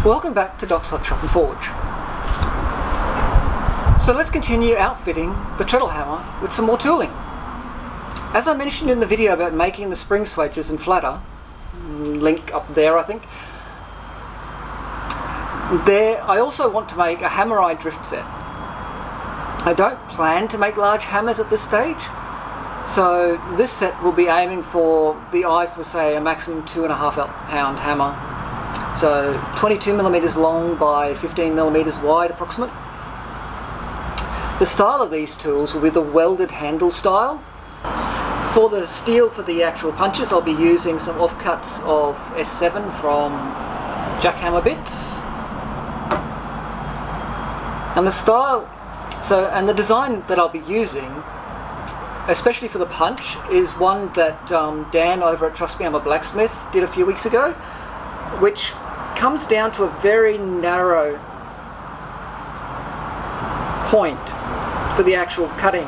Welcome back to Doc's Hot Shop and Forge. So let's continue outfitting the treadle hammer with some more tooling. As I mentioned in the video about making the spring swedges and flatter, link up there I think, I also want to make a hammer eye drift set. I don't plan to make large hammers at this stage, so this set will be aiming for the eye for say a maximum 2.5 pound hammer. So 22mm long by 15mm wide approximate. The style of these tools will be the welded handle style. For the steel for the actual punches, I'll be using some offcuts of S7 from jackhammer bits. And the style, and the design that I'll be using, especially for the punch, is one that Dan over at Trust Me I'm a Blacksmith did a few weeks ago, which comes down to a very narrow point for the actual cutting.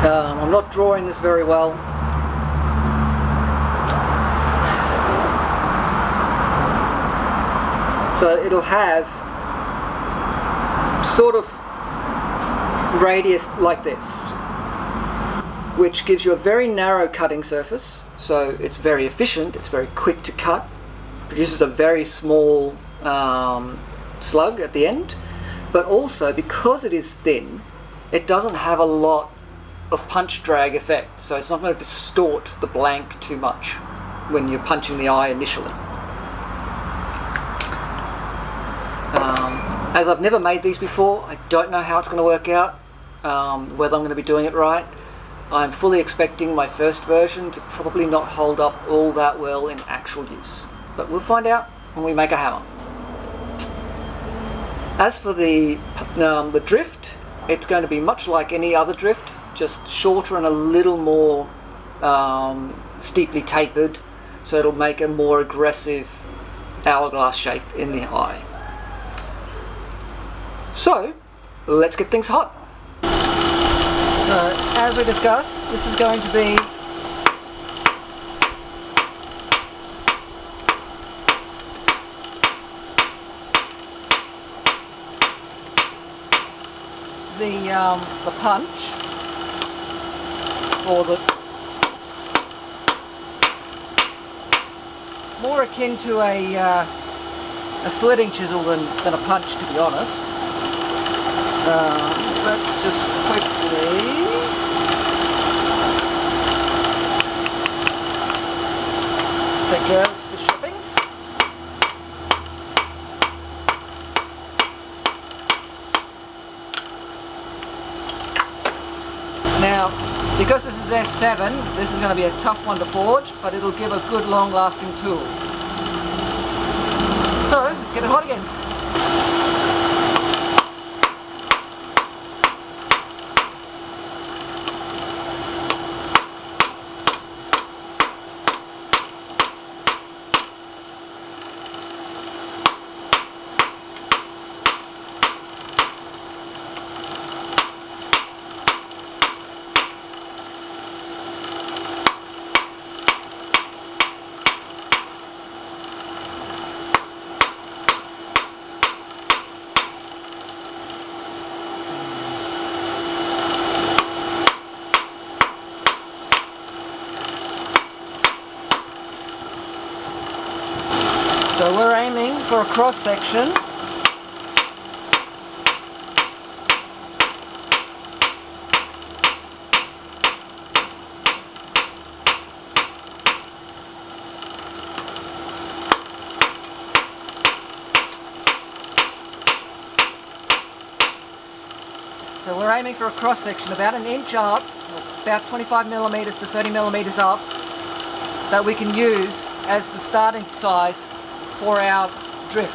I'm not drawing this very well. So it'll have sort of radius like this, which gives you a very narrow cutting surface, so it's very efficient, it's very quick to cut, produces a very small slug at the end, but also because it is thin, it doesn't have a lot of punch drag effect, so it's not going to distort the blank too much when you're punching the eye initially. As I've never made these before, I don't know how it's going to work out, whether I'm going to be doing it right. I'm fully expecting my first version to probably not hold up all that well in actual use, but we'll find out when we make a hammer. As for the drift, it's going to be much like any other drift, just shorter and a little more steeply tapered, so it'll make a more aggressive hourglass shape in the eye. So let's get things hot. So as we discussed, this is going to be the punch, or the more akin to a slitting chisel than a punch, to be honest. Let's just quickly take care of this for shipping. Now, because this is S7, this is going to be a tough one to forge, but it'll give a good long-lasting tool. So, let's get it hot again. So we're aiming for a cross section. So we're aiming for a cross section about an inch up, about 25mm to 30mm up, that we can use as the starting size for our drift.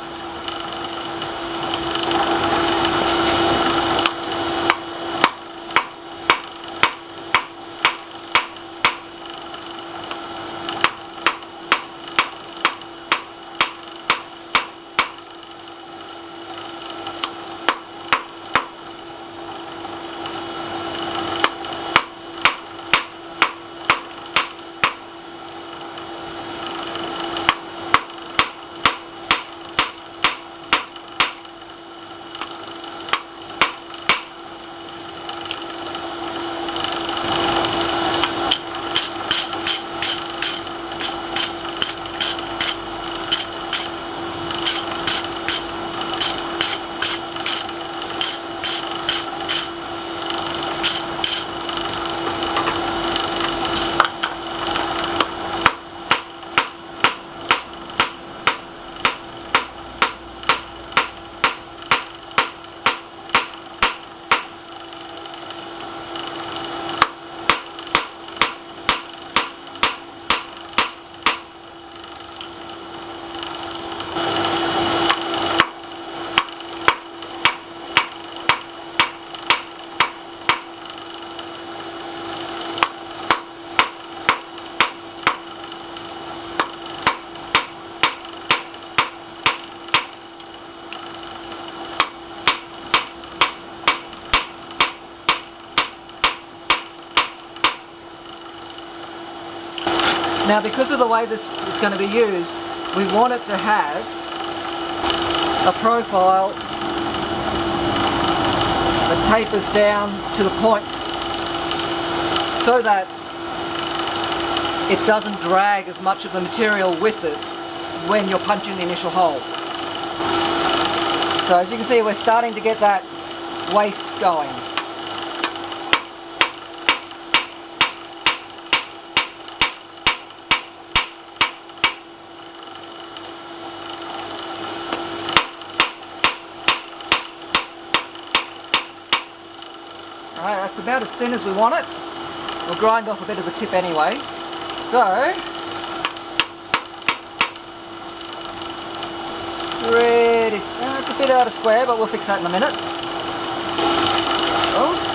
Now, because of the way this is going to be used, we want it to have a profile that tapers down to the point so that it doesn't drag as much of the material with it when you're punching the initial hole. So as you can see, we're starting to get that waist going. Alright, that's about as thin as we want it. We'll grind off a bit of the tip anyway. So, ready. It's a bit out of square, but we'll fix that in a minute. Oh.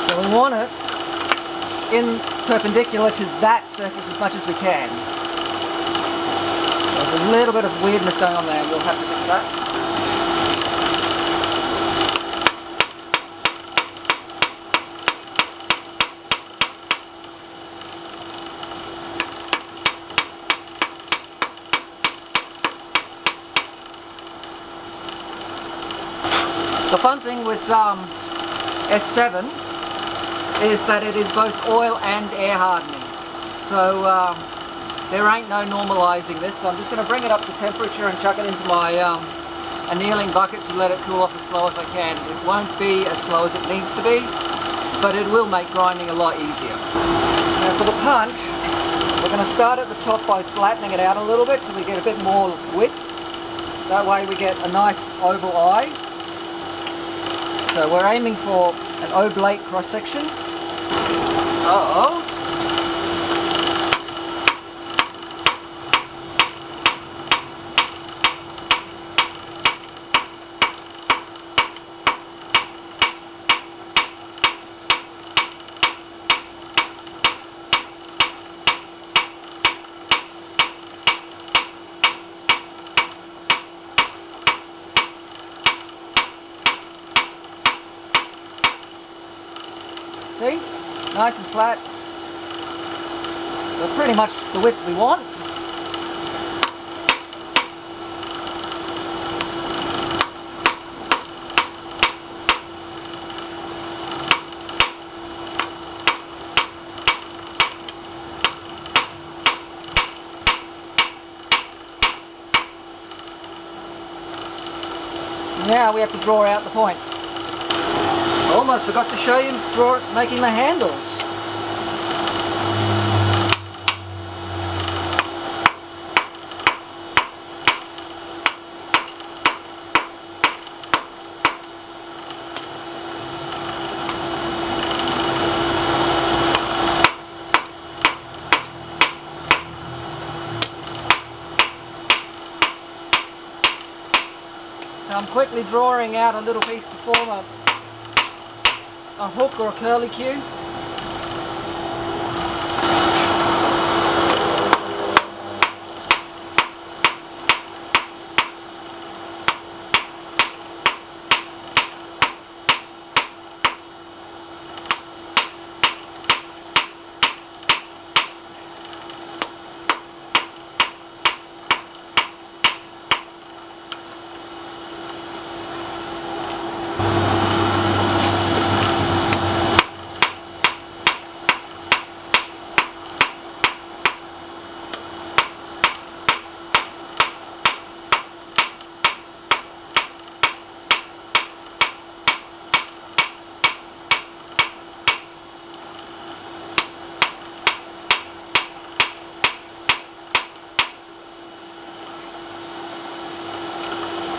So we want it in perpendicular to that surface as much as we can. There's a little bit of weirdness going on there, we'll have to fix that. The fun thing with S7 is that it is both oil and air hardening. So there ain't no normalizing this. So I'm just going to bring it up to temperature and chuck it into my annealing bucket to let it cool off as slow as I can. It won't be as slow as it needs to be, but it will make grinding a lot easier. Now for the punch, we're going to start at the top by flattening it out a little bit so we get a bit more width. That way we get a nice oval eye. So we're aiming for an oblate cross section. Uh-oh. See? Nice and flat. So pretty much the width we want. Now we have to draw out the point. I almost forgot to show you making the handles. So I'm quickly drawing out a little piece to form a hook or a curly cue.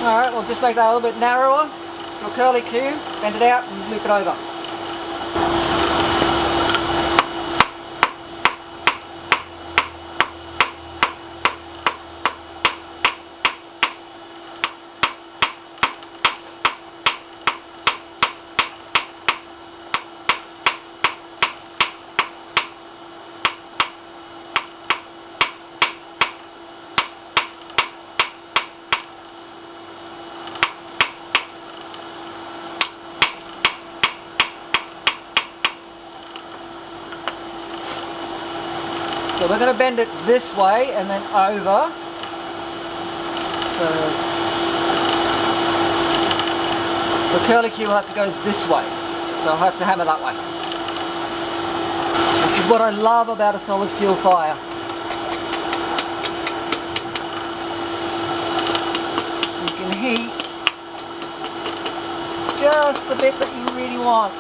Alright, we'll just make that a little bit narrower. Your curly cue, bend it out and loop it over. So we're going to bend it this way and then over. So curlicue will have to go this way. So I'll have to hammer that way. This is what I love about a solid fuel fire. You can heat just the bit that you really want.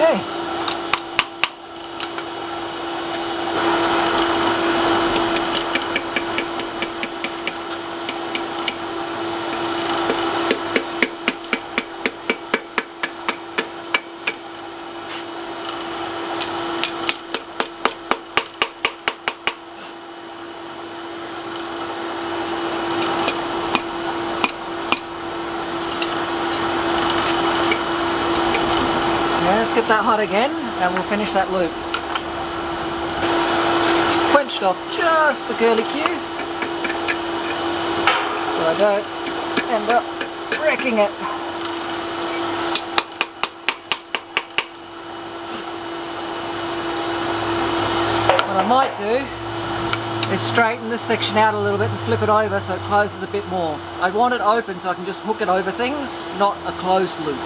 Okay. Let's get that hot again and we'll finish that loop. Quenched off just the curlicue so I don't end up wrecking it. What I might do is straighten this section out a little bit and flip it over so it closes a bit more. I want it open so I can just hook it over things, not a closed loop.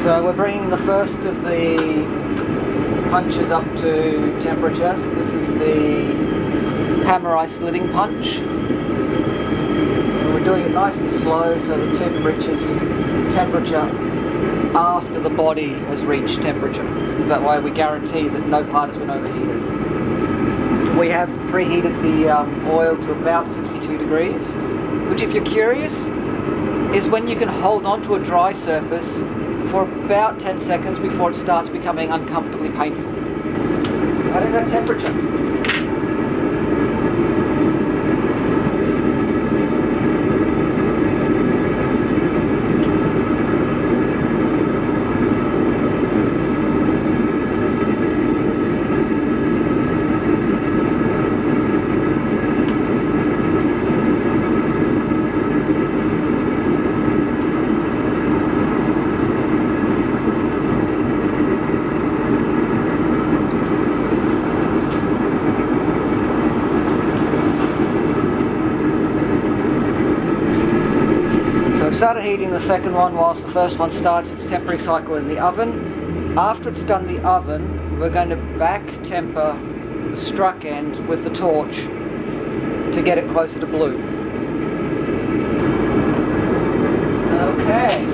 So we're bringing the first of the punches up to temperature. So this is the hammer eye slitting punch. And we're doing it nice and slow so the tip reaches temperature after the body has reached temperature. That way we guarantee that no part has been overheated. We have preheated the oil to about 62 degrees, which, if you're curious, is when you can hold on to a dry surface for about 10 seconds before it starts becoming uncomfortably painful. That is that temperature. Started heating the second one whilst the first one starts its tempering cycle in the oven. After it's done the oven, we're going to back temper the struck end with the torch to get it closer to blue. Okay.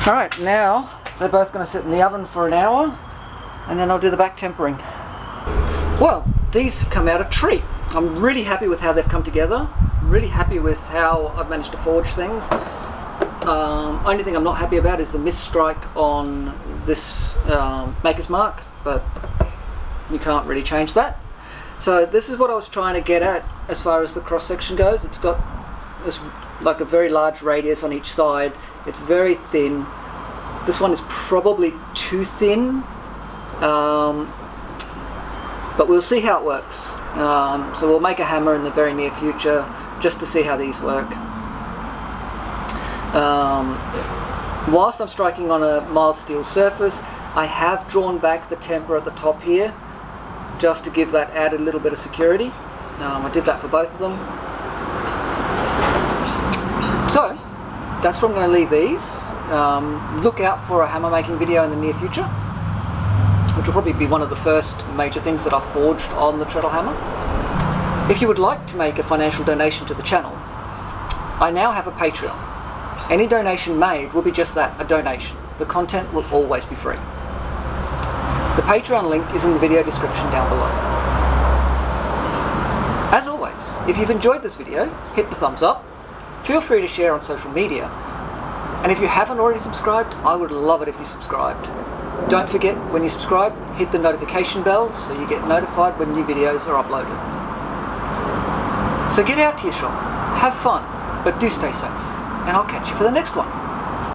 Alright, now they're both going to sit in the oven for an hour and then I'll do the back tempering. Well, these have come out a treat. I'm really happy with how they've come together. I'm really happy with how I've managed to forge things. Only thing I'm not happy about is the misstrike on this Maker's Mark, but you can't really change that. So this is what I was trying to get at as far as the cross section goes. It's got this like a very large radius on each side. It's very thin. This one is probably too thin, but we'll see how it works. So we'll make a hammer in the very near future just to see how these work. Whilst I'm striking on a mild steel surface, I have drawn back the temper at the top here just to give that added little bit of security. I did that for both of them. So that's where I'm going to leave these. Look out for a hammer making video in the near future, which which will probably be one of the first major things that I've forged on the treadle hammer. If you would like to make a financial donation to the channel, I now have a Patreon. Any donation made will be just that, a donation. The content will always be free. The Patreon link is in the video description down below. As always, if you've enjoyed this video, hit the thumbs up. Feel free to share on social media. And if you haven't already subscribed, I would love it if you subscribed. Don't forget, when you subscribe, hit the notification bell so you get notified when new videos are uploaded. So get out to your shop, have fun, but do stay safe, and I'll catch you for the next one.